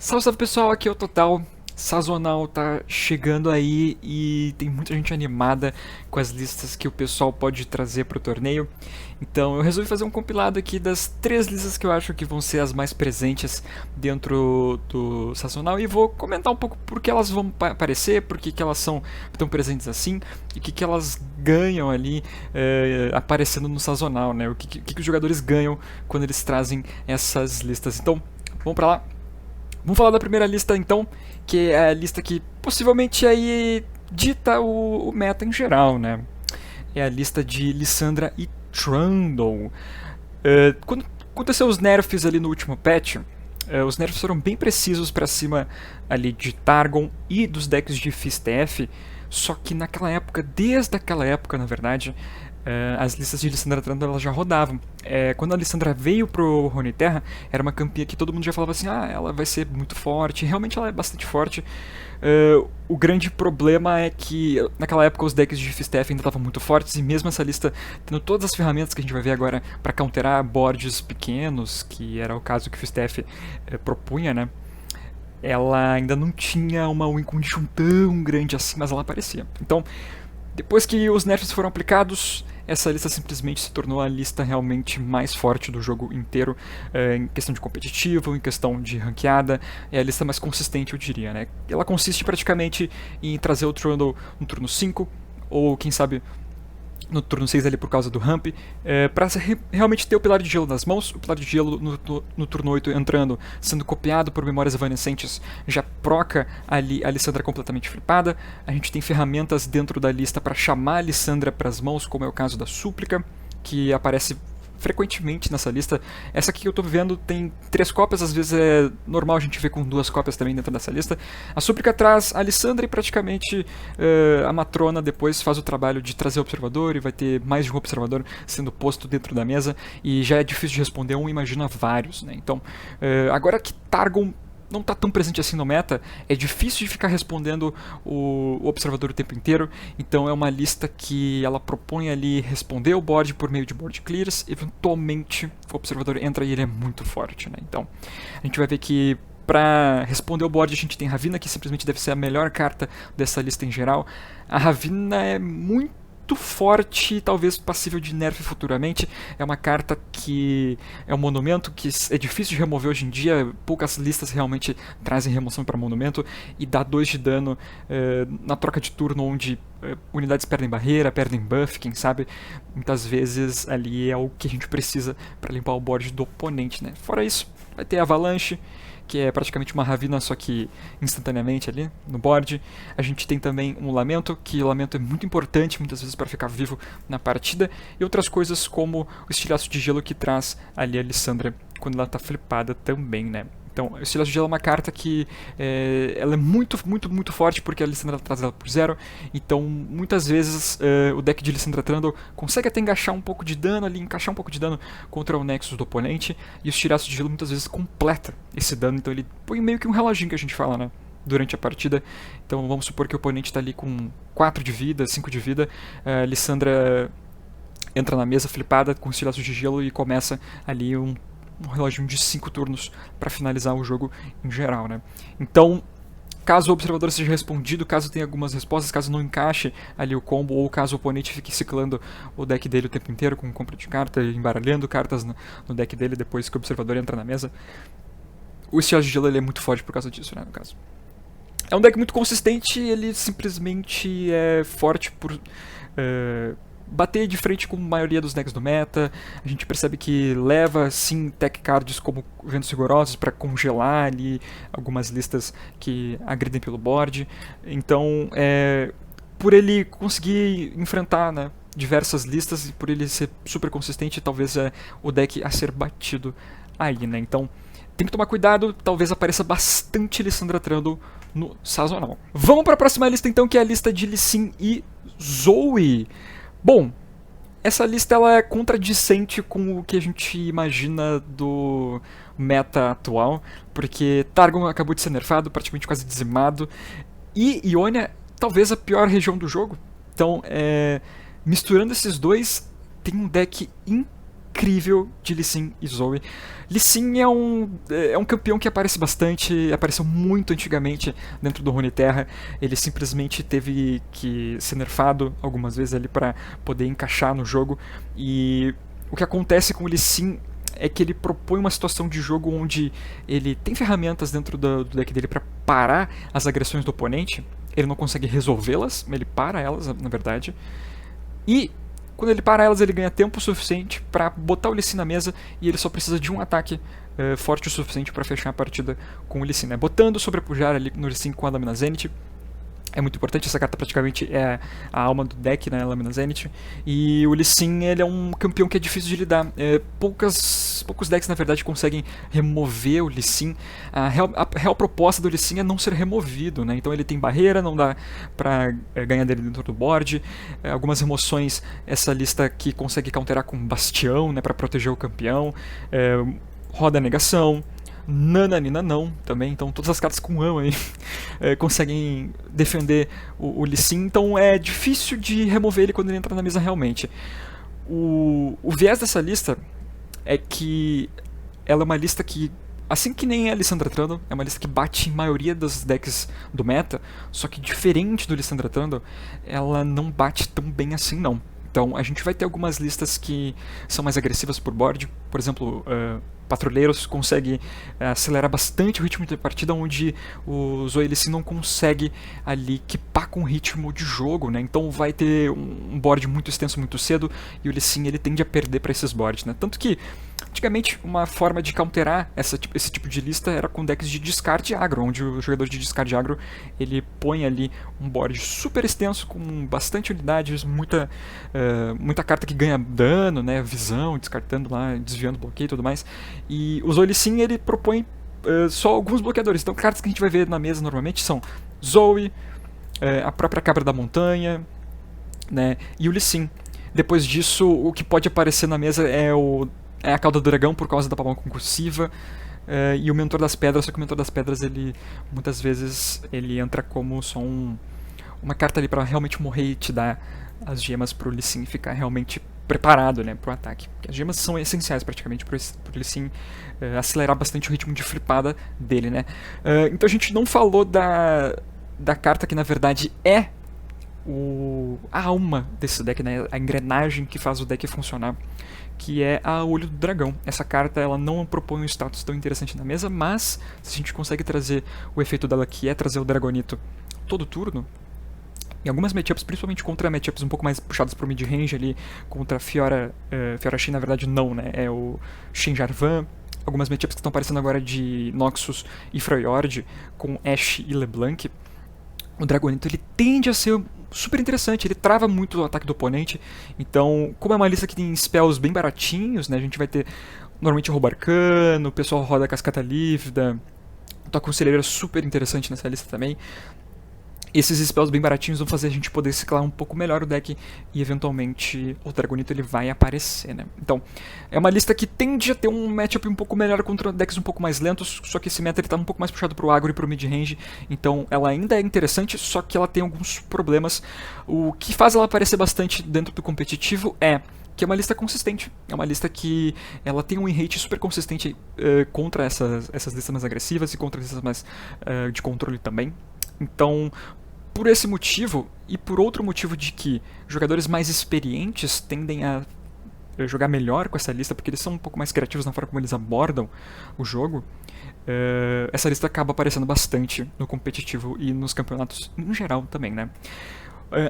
Salve, salve pessoal, aqui é o Total. Sazonal tá chegando aí e tem muita gente animada com as listas que o pessoal pode trazer pro torneio. Então eu resolvi fazer um compilado aqui das 3 listas que eu acho que vão ser as mais presentes dentro do Sazonal e vou comentar um pouco por que elas vão aparecer, por que elas são tão presentes assim e o que elas ganham ali aparecendo no Sazonal, né? O que os jogadores ganham quando eles trazem essas listas. Então, vamos pra lá. Vamos falar da primeira lista então, que é a lista que possivelmente aí dita o meta em geral, né? É a lista de Lissandra e Trundle. Quando aconteceu os nerfs ali no último patch, os nerfs foram bem precisos para cima ali de Targon e dos decks de Fistf, só que naquela época, desde aquela época na verdade, as listas de Lissandra Trundle elas já rodavam. Quando a Lissandra veio pro Runeterra, era uma campeã que todo mundo já falava assim, ela vai ser muito forte, realmente ela é bastante forte. O grande problema é que naquela época os decks de Fistf ainda estavam muito fortes e mesmo essa lista tendo todas as ferramentas que a gente vai ver agora para counterar boards pequenos, que era o caso que o Fistf propunha, né? Ela ainda não tinha uma win condition tão grande assim, mas ela aparecia. Então, depois que os nerfs foram aplicados, essa lista simplesmente se tornou a lista realmente mais forte do jogo inteiro, em questão de competitivo, em questão de ranqueada, é a lista mais consistente, eu diria, né? Ela consiste praticamente em trazer o Trundle no turno 5, ou quem sabe no turno 6 ali por causa do ramp, para realmente ter o Pilar de Gelo nas mãos, o Pilar de Gelo no turno 8 entrando, sendo copiado por memórias evanescentes, já proca ali a Lissandra completamente flipada. A gente tem ferramentas dentro da lista para chamar a Lissandra para as mãos, como é o caso da Súplica, que aparece frequentemente nessa lista. Essa aqui que eu tô vendo tem 3 cópias, às vezes é normal a gente ver com 2 cópias também dentro dessa lista. A Súplica traz a Lissandra e praticamente a Matrona depois faz o trabalho de trazer o observador e vai ter mais de um observador sendo posto dentro da mesa e já é difícil de responder um, imagina vários, né? Então, agora que Targon não está tão presente assim no meta, é difícil de ficar respondendo o observador o tempo inteiro, então é uma lista que ela propõe ali responder o board por meio de board clears, eventualmente o observador entra e ele é muito forte, né? Então a gente vai ver que para responder o board a gente tem Ravina, que simplesmente deve ser a melhor carta dessa lista em geral. A Ravina é muito forte, talvez passível de nerf futuramente. É uma carta que é um monumento que é difícil de remover hoje em dia. Poucas listas realmente trazem remoção para monumento e dá 2 de dano na troca de turno, onde unidades perdem barreira, perdem buff, quem sabe. Muitas vezes ali é o que a gente precisa para limpar o board do oponente, né? Fora isso, vai ter Avalanche, que é praticamente uma Ravina, só que instantaneamente ali no board. A gente tem também um Lamento, que o Lamento é muito importante muitas vezes para ficar vivo na partida, e outras coisas como o Estilhaço de Gelo que traz ali a Lissandra quando ela tá flipada também, né? Então, o Estilhaço de Gelo é uma carta que ela é muito, muito, muito forte porque a Lissandra traz ela por 0. Então, muitas vezes, o deck de Lissandra Trundle consegue até encaixar um pouco de dano ali, encaixar um pouco de dano contra o Nexus do oponente. E o Estilhaço de Gelo muitas vezes completa esse dano. Então, ele põe meio que um reloginho que a gente fala, né? Durante a partida. Então, vamos supor que o oponente está ali com 4 de vida, 5 de vida. A Lissandra entra na mesa flipada com o Estilhaço de Gelo e começa ali um reloginho de 5 turnos para finalizar o jogo em geral, né? Então, caso o observador seja respondido, caso tenha algumas respostas, caso não encaixe ali o combo, ou caso o oponente fique ciclando o deck dele o tempo inteiro com compra de carta, embaralhando cartas no deck dele depois que o observador entra na mesa, o Estilhaço de Gelo ele é muito forte por causa disso, né, no caso. É um deck muito consistente, ele simplesmente é forte por bater de frente com a maioria dos decks do meta. A gente percebe que leva sim tech cards como Ventos Rigorosos para congelar ali algumas listas que agridem pelo board. Então, por ele conseguir enfrentar, né, diversas listas e por ele ser super consistente, talvez é o deck a ser batido aí, né? Então, tem que tomar cuidado, talvez apareça bastante Lissandra Trundle no Sazonal. Vamos para a próxima lista então, que é a lista de Lee Sin e Zoe. Bom, essa lista ela é contradicente com o que a gente imagina do meta atual, porque Targon acabou de ser nerfado, praticamente quase dizimado, e Ionia talvez a pior região do jogo. Então, misturando esses dois, tem um deck incrível de Lee Sin e Zoe. Lee Sin é um campeão que aparece bastante, apareceu muito antigamente dentro do Runeterra. Ele simplesmente teve que ser nerfado algumas vezes ali para poder encaixar no jogo. E o que acontece com o Lee Sin é que ele propõe uma situação de jogo onde ele tem ferramentas dentro do deck dele para parar as agressões do oponente. Ele não consegue resolvê-las, ele para elas, na verdade. E quando ele para elas, ele ganha tempo suficiente para botar o Lee Sin na mesa e ele só precisa de um ataque forte o suficiente para fechar a partida com o Lee Sin, né? Botando sobrepujar ali no Lee Sin com a Lâmina Zenith. É muito importante, essa carta praticamente é a alma do deck, né, a Lâmina Zenith. E o Lee Sin, ele é um campeão que é difícil de lidar. Poucos decks, na verdade, conseguem remover o Lee Sin. A real proposta do Lee Sin é não ser removido, né? Então ele tem barreira, não dá pra ganhar dele dentro do board. Algumas remoções, essa lista aqui consegue counterar com Bastião, né, pra proteger o campeão. Roda Negação. Nananina não, também, então todas as cartas com Ão aí conseguem defender o Lee Sin, então é difícil de remover ele quando ele entra na mesa realmente. O viés dessa lista é que ela é uma lista que, assim que nem a Lissandra Trundle, é uma lista que bate em maioria dos decks do meta, só que diferente do Lissandra Trundle, ela não bate tão bem assim não. Então a gente vai ter algumas listas que são mais agressivas por board, por exemplo, Patrulheiros consegue acelerar bastante o ritmo de partida, onde o Zoe Lee Sin não consegue ali equipar com o ritmo de jogo, né? Então vai ter um board muito extenso muito cedo e o Lee Sin ele tende a perder para esses boards, né? Tanto que antigamente uma forma de counterar esse tipo de lista era com decks de discard agro, onde o jogador de discard agro ele põe ali um board super extenso com bastante unidades, muita carta que ganha dano, né? Visão, descartando lá, desviando bloqueio e tudo mais. E o Zoe Lee Sin ele propõe só alguns bloqueadores. Então, cartas que a gente vai ver na mesa normalmente são Zoe, a própria Cabra da Montanha, né, e o Lee Sin. Depois disso, o que pode aparecer na mesa é a Cauda do Dragão por causa da palma concursiva, e o Mentor das Pedras. Só que o Mentor das Pedras, ele muitas vezes ele entra como só uma carta ali para realmente morrer e te dar as gemas pro Lee Sin ficar realmente preparado, né, pro ataque. Porque as gemas são essenciais praticamente pro Lee Sin acelerar bastante o ritmo de flipada dele, né. Então a gente não falou da carta que na verdade é a alma desse deck, né, a engrenagem que faz o deck funcionar, que é a Olho do Dragão. Essa carta ela não propõe um status tão interessante na mesa, mas se a gente consegue trazer o efeito dela, que é trazer o Dragonito todo turno, em algumas matchups, principalmente contra matchups um pouco mais puxadas pro mid-range ali, contra Fiora Shin, na verdade não, né, é o Shen Jarvan, algumas matchups que estão aparecendo agora de Noxus e Freljord, com Ashe e LeBlanc, o Dragonito ele tende a ser super interessante, ele trava muito o ataque do oponente. Então, como é uma lista que tem spells bem baratinhos, né, a gente vai ter normalmente Roubo Arcano, o pessoal roda Cascata Lívida, o Conselheiro é super interessante nessa lista também. Esses spells bem baratinhos vão fazer a gente poder ciclar um pouco melhor o deck e eventualmente o Dragonito ele vai aparecer, né? Então, é uma lista que tende a ter um matchup um pouco melhor contra decks um pouco mais lentos, só que esse meta ele tá um pouco mais puxado pro agro e pro mid-range, então ela ainda é interessante, só que ela tem alguns problemas. O que faz ela aparecer bastante dentro do competitivo é que é uma lista consistente, é uma lista que ela tem um win rate super consistente contra essas listas mais agressivas e contra listas mais de controle também. Então, por esse motivo, e por outro motivo de que jogadores mais experientes tendem a jogar melhor com essa lista, porque eles são um pouco mais criativos na forma como eles abordam o jogo, essa lista acaba aparecendo bastante no competitivo e nos campeonatos em geral também, né?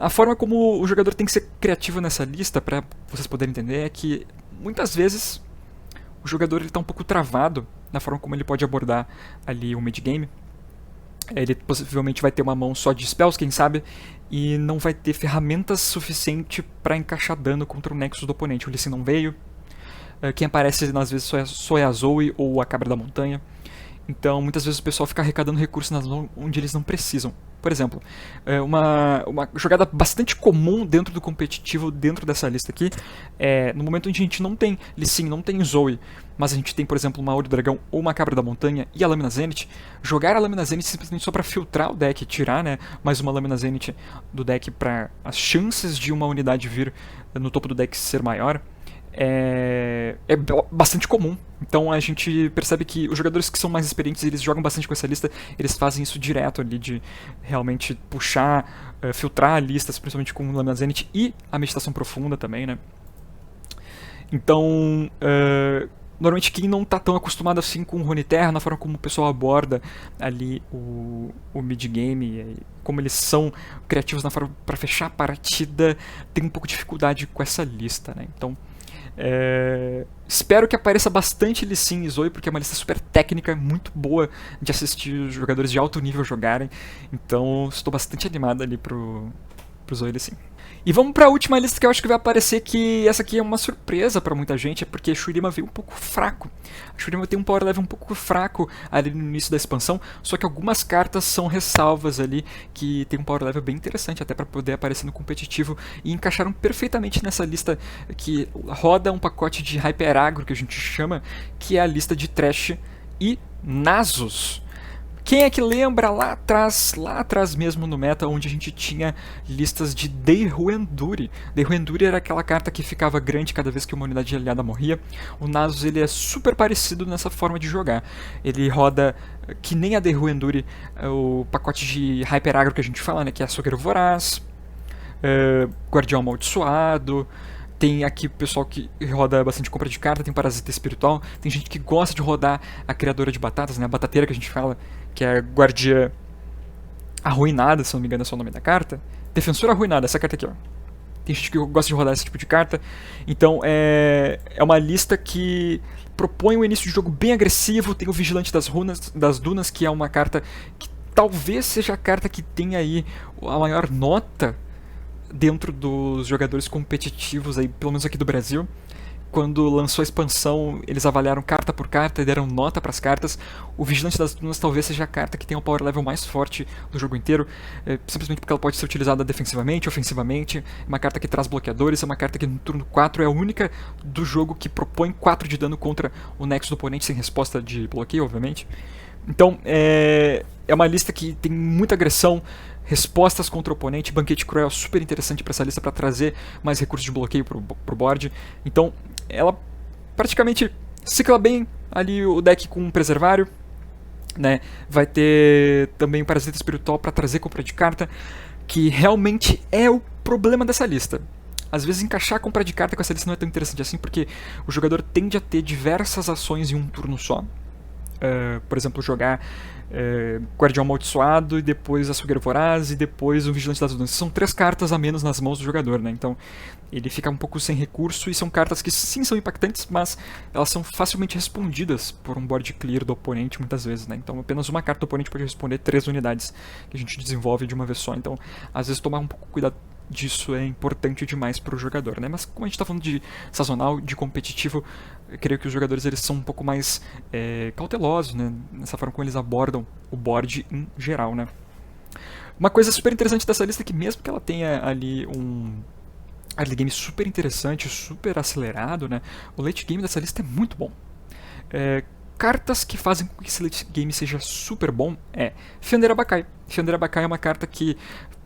A forma como o jogador tem que ser criativo nessa lista, para vocês poderem entender, é que muitas vezes o jogador está um pouco travado na forma como ele pode abordar ali o mid-game. Ele possivelmente vai ter uma mão só de spells, quem sabe, e não vai ter ferramentas suficiente para encaixar dano contra o Nexus do oponente. O Lee Sin não veio, quem aparece às vezes só é a Zoe ou a Cabra da Montanha. Então muitas vezes o pessoal fica arrecadando recursos nas mãos onde eles não precisam. Por exemplo, uma jogada bastante comum dentro do competitivo, dentro dessa lista aqui, no momento onde a gente não tem Lee Sin, não tem Zoe, mas a gente tem, por exemplo, uma Olho do Dragão ou uma Cabra da Montanha e a Lâmina Zenith, jogar a Lâmina Zenith simplesmente só para filtrar o deck, tirar, né, mais uma Lâmina Zenith do deck para as chances de uma unidade vir no topo do deck ser maior, é bastante comum. Então a gente percebe que os jogadores que são mais experientes, eles jogam bastante com essa lista, eles fazem isso direto ali, de realmente puxar, filtrar listas, principalmente com Lâmina Zenith e a meditação profunda também, né? Então, normalmente quem não está tão acostumado assim com o Runeterra, na forma como o pessoal aborda ali o mid-game, como eles são criativos na forma para fechar a partida, tem um pouco de dificuldade com essa lista, né? Então, espero que apareça bastante Lee Sin e Zoe, porque é uma lista super técnica, muito boa de assistir os jogadores de alto nível jogarem. Então estou bastante animado ali pro Zoe e Lee Sin. E vamos para a última lista que eu acho que vai aparecer, que essa aqui é uma surpresa para muita gente, é porque Shurima veio um pouco fraco. A Shurima tem um power level um pouco fraco ali no início da expansão, só que algumas cartas são ressalvas ali, que tem um power level bem interessante até para poder aparecer no competitivo, e encaixaram perfeitamente nessa lista que roda um pacote de Hyper Agro, que a gente chama, que é a lista de Thresh e Nasus. Quem é que lembra lá atrás mesmo no meta, onde a gente tinha listas de Deiruenduri? Deiruenduri era aquela carta que ficava grande cada vez que uma unidade aliada morria. O Nasus ele é super parecido nessa forma de jogar. Ele roda que nem a Deiruenduri, o pacote de Hyper Agro que a gente fala, né, que é Açougueiro Voraz, Guardião Amaldiçoado. Tem aqui o pessoal que roda bastante compra de carta, tem Parasita Espiritual, tem gente que gosta de rodar a Criadora de Batatas, né, a Batateira que a gente fala, que é a Guardia Arruinada, se não me engano é só o nome da carta. Defensora Arruinada, essa carta aqui, ó. Tem gente que gosta de rodar esse tipo de carta. Então é uma lista que propõe um início de jogo bem agressivo. Tem o Vigilante das Dunas, que é uma carta que talvez seja a carta que tenha aí a maior nota dentro dos jogadores competitivos, aí, pelo menos aqui do Brasil. Quando lançou a expansão, eles avaliaram carta por carta e deram nota para as cartas. O Vigilante das Dunas talvez seja a carta que tem o power level mais forte do jogo inteiro, simplesmente porque ela pode ser utilizada defensivamente, ofensivamente. É uma carta que traz bloqueadores, é uma carta que no turno 4 é a única do jogo que propõe 4 de dano contra o nexo do oponente, sem resposta de bloqueio, obviamente. Então, é uma lista que tem muita agressão, respostas contra o oponente. Banquete Cruel super interessante para essa lista, para trazer mais recursos de bloqueio pro board. Então, ela praticamente cicla bem ali o deck com um Preservário, né? Vai ter também o Parasita Espiritual para trazer compra de carta, que realmente é o problema dessa lista. Às vezes encaixar a compra de carta com essa lista não é tão interessante assim, porque o jogador tende a ter diversas ações em um turno só. Por exemplo, jogar Guardião Amaldiçoado e depois Açougueiro Voraz e depois o Vigilante das Dunas. São 3 cartas a menos nas mãos do jogador, né? Então ele fica um pouco sem recurso, e são cartas que sim são impactantes, mas elas são facilmente respondidas por um board clear do oponente muitas vezes, né? Então apenas uma carta do oponente pode responder 3 unidades que a gente desenvolve de uma vez só. Então às vezes tomar um pouco cuidado disso é importante demais para o jogador, né? Mas como a gente está falando de sazonal, de competitivo, eu creio que os jogadores eles são um pouco mais cautelosos, né? Nessa forma como eles abordam o board em geral, né? Uma coisa super interessante dessa lista é que, mesmo que ela tenha ali um early game super interessante, super acelerado, né? O late game dessa lista é muito bom. Cartas que fazem com que esse late game seja super bom é Fender Abakai. Fender Abakai é uma carta que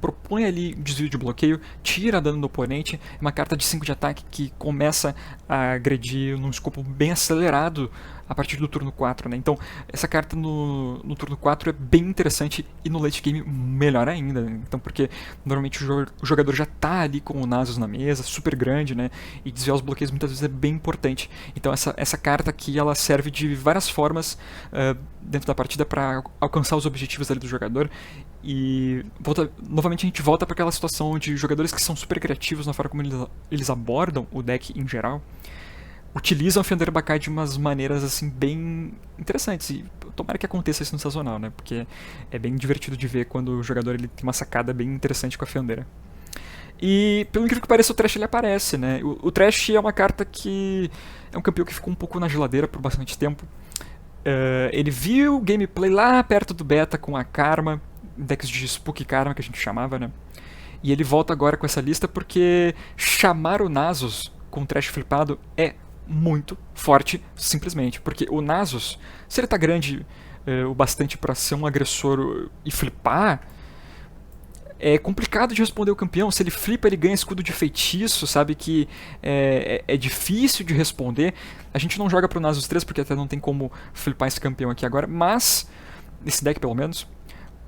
propõe ali desvio de bloqueio, tira dano do oponente, é uma carta de 5 de ataque que começa a agredir num escopo bem acelerado a partir do turno 4, né? Então essa carta no turno 4 é bem interessante, e no late game melhor ainda, né? Então, porque normalmente o jogador já está ali com o Nasus na mesa, super grande, né? E desviar os bloqueios muitas vezes é bem importante. Então essa carta aqui ela serve de várias formas dentro da partida para alcançar os objetivos ali do jogador. E novamente a gente volta para aquela situação onde jogadores que são super criativos na forma como eles abordam o deck em geral utilizam a Fender Abakai de umas maneiras assim bem interessantes, e tomara que aconteça isso no sazonal, né? Porque é bem divertido de ver quando o jogador ele tem uma sacada bem interessante com a Fender. E pelo incrível que pareça, o Thresh ele aparece, né? O Thresh é uma carta que é um campeão que ficou um pouco na geladeira por bastante tempo. Ele viu o gameplay lá perto do beta com a Karma, decks de Spook Karma que a gente chamava, né? E ele volta agora com essa lista porque chamar o Nasus com o Thresh flipado é muito forte, simplesmente. Porque o Nasus, se ele tá grande o bastante para ser um agressor e flipar, é complicado de responder o campeão. Se ele flipa, ele ganha escudo de feitiço, sabe? Que é difícil de responder. A gente não joga pro Nasus 3 porque até não tem como flipar esse campeão aqui agora, mas. Nesse deck pelo menos.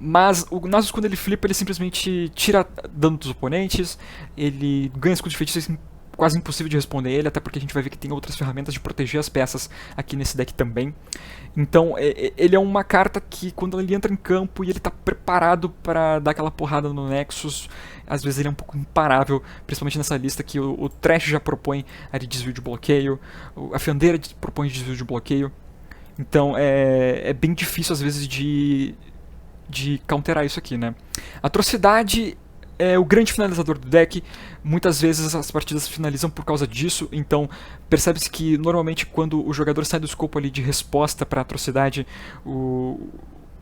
Mas o Nasus, quando ele flipa, ele simplesmente tira dano dos oponentes, ele ganha escudo de feitiço, é quase impossível de responder ele, até porque a gente vai ver que tem outras ferramentas de proteger as peças aqui nesse deck também. Então, ele é uma carta que, quando ele entra em campo e ele está preparado para dar aquela porrada no Nexus, às vezes ele é um pouco imparável, principalmente nessa lista que o Thresh já propõe de desvio de bloqueio, a Fendeira propõe desvio de bloqueio. Então, é bem difícil, às vezes, de counterar isso aqui, né? Atrocidade é o grande finalizador do deck. Muitas vezes as partidas finalizam por causa disso, então percebe-se que normalmente quando o jogador sai do escopo ali de resposta para a atrocidade,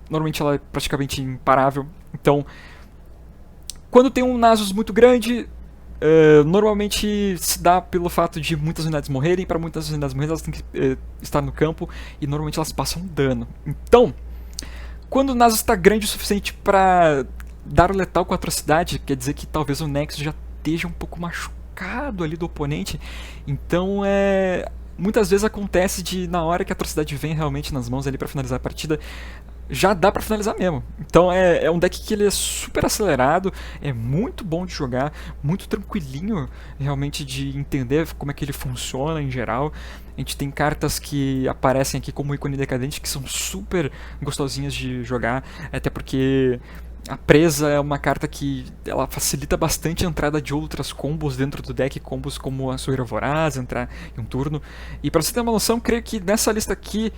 normalmente ela é praticamente imparável. Então, quando tem um Nasus muito grande, normalmente se dá pelo fato de muitas unidades morrerem. Para muitas unidades morrerem, elas têm que estar no campo e normalmente elas passam dano. Então, quando o Nasus está grande o suficiente para dar o letal com a atrocidade, quer dizer que talvez o Nexus já esteja um pouco machucado ali do oponente. Então, muitas vezes acontece de, na hora que a atrocidade vem realmente nas mãos ali para finalizar a partida, já dá pra finalizar mesmo. Então é um deck que ele é super acelerado, é muito bom de jogar, muito tranquilinho realmente de entender como é que ele funciona em geral. A gente tem cartas que aparecem aqui como ícone decadente que são super gostosinhas de jogar, até porque a presa é uma carta que ela facilita bastante a entrada de outras combos dentro do deck, combos como a Açoeira Voraz, entrar em um turno. E pra você ter uma noção, creio que nessa lista aqui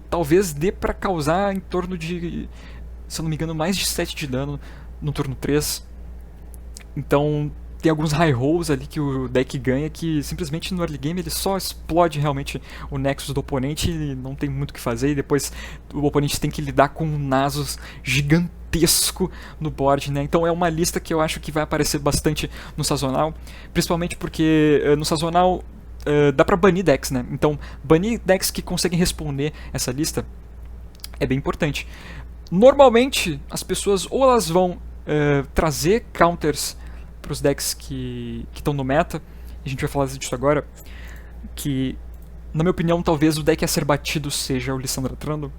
talvez dê pra causar em torno de, se eu não me engano, mais de 7 de dano no turno 3. Então tem alguns high rolls ali que o deck ganha que simplesmente no early game ele só explode realmente o Nexus do oponente e não tem muito o que fazer. E depois o oponente tem que lidar com um Nasus gigantesco no board, né? Então é uma lista que eu acho que vai aparecer bastante no sazonal, principalmente porque no sazonal dá pra banir decks, né? Então banir decks que conseguem responder essa lista é bem importante. Normalmente as pessoas ou elas vão trazer counters para os decks que estão no meta, a gente vai falar disso agora, que na minha opinião talvez o deck a ser batido seja o Lissandra Trando,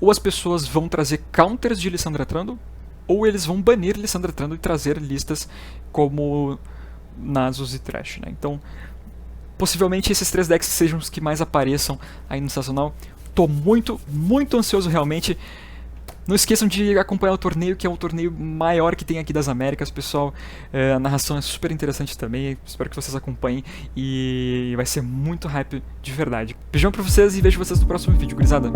ou as pessoas vão trazer counters de Lissandra Trando, ou eles vão banir Lissandra Trando e trazer listas como Nasus e Thresh, né? Então, possivelmente esses 3 decks sejam os que mais apareçam aí no sazonal. Tô muito, muito ansioso realmente. Não esqueçam de acompanhar o torneio, que é o torneio maior que tem aqui das Américas, pessoal. A narração é super interessante também, espero que vocês acompanhem e vai ser muito hype de verdade. Beijão pra vocês e vejo vocês no próximo vídeo, gurizada.